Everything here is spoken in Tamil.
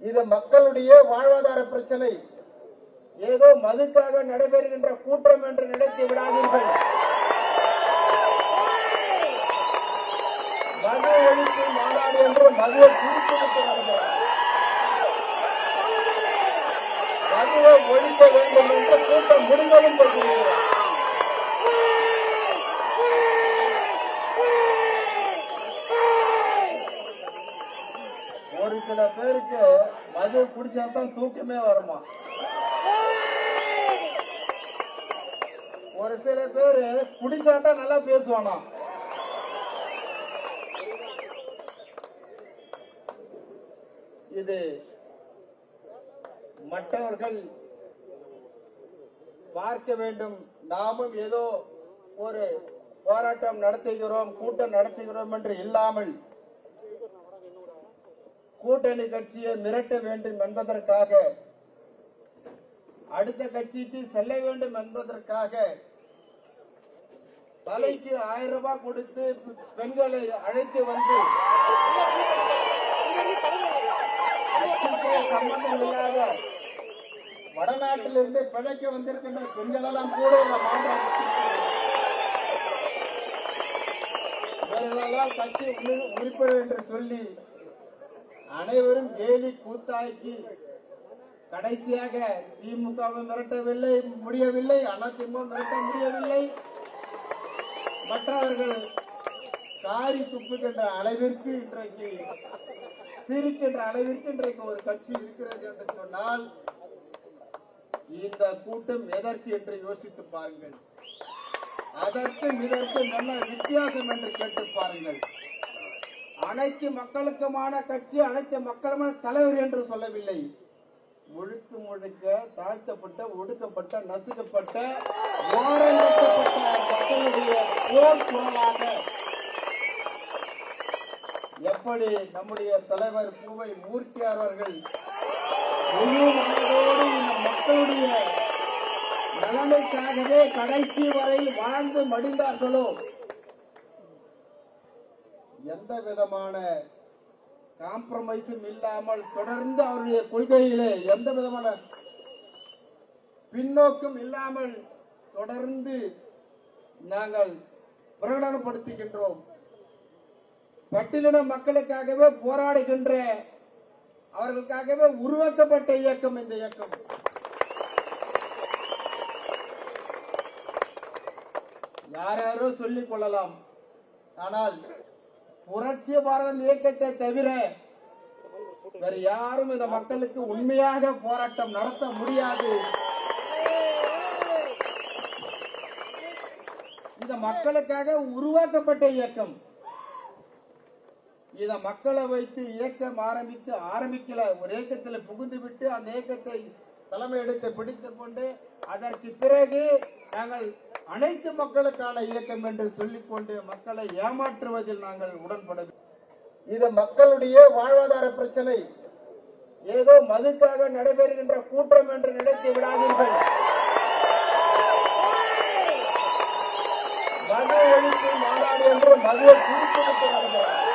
இது மக்களுடைய வாழ்வாதார பிரச்சனை. ஏதோ மதுக்காக நடைபெறுகின்ற கூட்டம் என்று நினைத்து விடாதீர்கள். மது ஒழிப்பு மாநாடு என்று மதுவை குடித்துவிட்டு வருகிறார். மதுவை ஒழிக்க வேண்டும் என்று கூட்டம் முடிந்ததும் பேசுகிறார். ஒரு சில பேருக்கு மது குடிச்சாதான் தூக்கமே வருமா. ஒரு சில பேரு குடிச்சாதான் நல்லா பேசுவானா. இது மற்றவர்கள் பார்க்க வேண்டும். நாமும் ஏதோ ஒரு போராட்டம் நடத்துகிறோம், கூட்டம் நடத்துகிறோம் என்று இல்லாமல் கூட்டணி கட்சியை மிரட்ட வேண்டும் என்பதற்காக, அடுத்த கட்சிக்கு செல்ல வேண்டும் என்பதற்காக தலைக்கு 1000 ரூபாய் கொடுத்து பெண்களை அழைத்து வந்து சம்பந்தம் இல்லாத வடநாட்டிலிருந்து பிழைக்க வந்திருக்கின்ற பெண்கள் எல்லாம் கூட இவர்களெல்லாம் கட்சி உறுப்பினர் என்று சொல்லி அனைவரும் கேலி கூத்தாக்கி கடைசியாக திமுகவை மிரட்டவில்லை, முடியவில்லை, அதிமுக மிரட்ட முடியவில்லை, மற்றவர்கள் காரி துப்புகின்ற அளவிற்கு இன்றைக்கு சிரிக்கின்ற அளவிற்கு இன்றைக்கு ஒரு கட்சி இருக்கிறது என்று சொன்னால் இந்த கூட்டம் எதற்கு என்று யோசித்து பாருங்கள். அதற்கும் இதற்கும் என்ன வித்தியாசம் என்று கேட்டு பாருங்கள். அனைத்து மக்களுக்குமான கட்சி, அனைத்து மக்களுமான தலைவர் என்று சொல்லவில்லை. முழுக்க முழுக்க தாழ்த்தப்பட்ட, ஒடுக்கப்பட்ட, நசுக்கப்பட்ட, ஓரங்கட்டப்பட்ட மக்களுடைய போர் குரலாக எப்படி நம்முடைய தலைவர் பூவை மூர்த்தியார் அவர்கள் முழு மனதோடு இந்த மக்களுடைய நலனுக்காகவே கடைசி வரை வாழ்ந்து மடிந்தார்களோ, எந்த விதமான காம்ப்ரமைஸும் இல்லாமல் தொடர்ந்து அவருடைய கொள்கையிலே எந்த விதமான பின்னோக்கும் இல்லாமல் தொடர்ந்து நாங்கள் பிரகடனப்படுத்துகின்றோம். பட்டியலின மக்களுக்காகவே போராடுகின்ற, அவர்களுக்காகவே உருவாக்கப்பட்ட இயக்கம் இந்த இயக்கம். யாரோ சொல்லிக் கொள்ளலாம், ஆனால் புரட்சி பாரதம் இயக்கத்தை தவிர வேறு யாரும் இந்த மக்களுக்கு உண்மையாக போராட்டம் நடத்த முடியாது. இந்த மக்களுக்காக உருவாக்கப்பட்ட இயக்கம். இத மக்களை வைத்து இயக்கம் ஆரம்பிக்கல. ஒரு இயக்கத்தில் புகுந்து விட்டு அந்த இயக்கத்தை தலைமையிடத்தை பிடித்துக் கொண்டு அதற்கு பிறகு நாங்கள் அனைத்து மக்களுக்கான இயக்கம் என்று சொல்லிக்கொண்டு மக்களை ஏமாற்றுவதில் நாங்கள் உடன்படவில்லை. இது மக்களுடைய வாழ்வாதார பிரச்சனை. ஏதோ மதுக்காக நடைபெறுகின்ற கூட்டம் என்று நினைத்து விடாதீர்கள். மது ஒழிப்பு மாநாடு என்று மதுவை குடித்துவிட்டு வருகிறார்.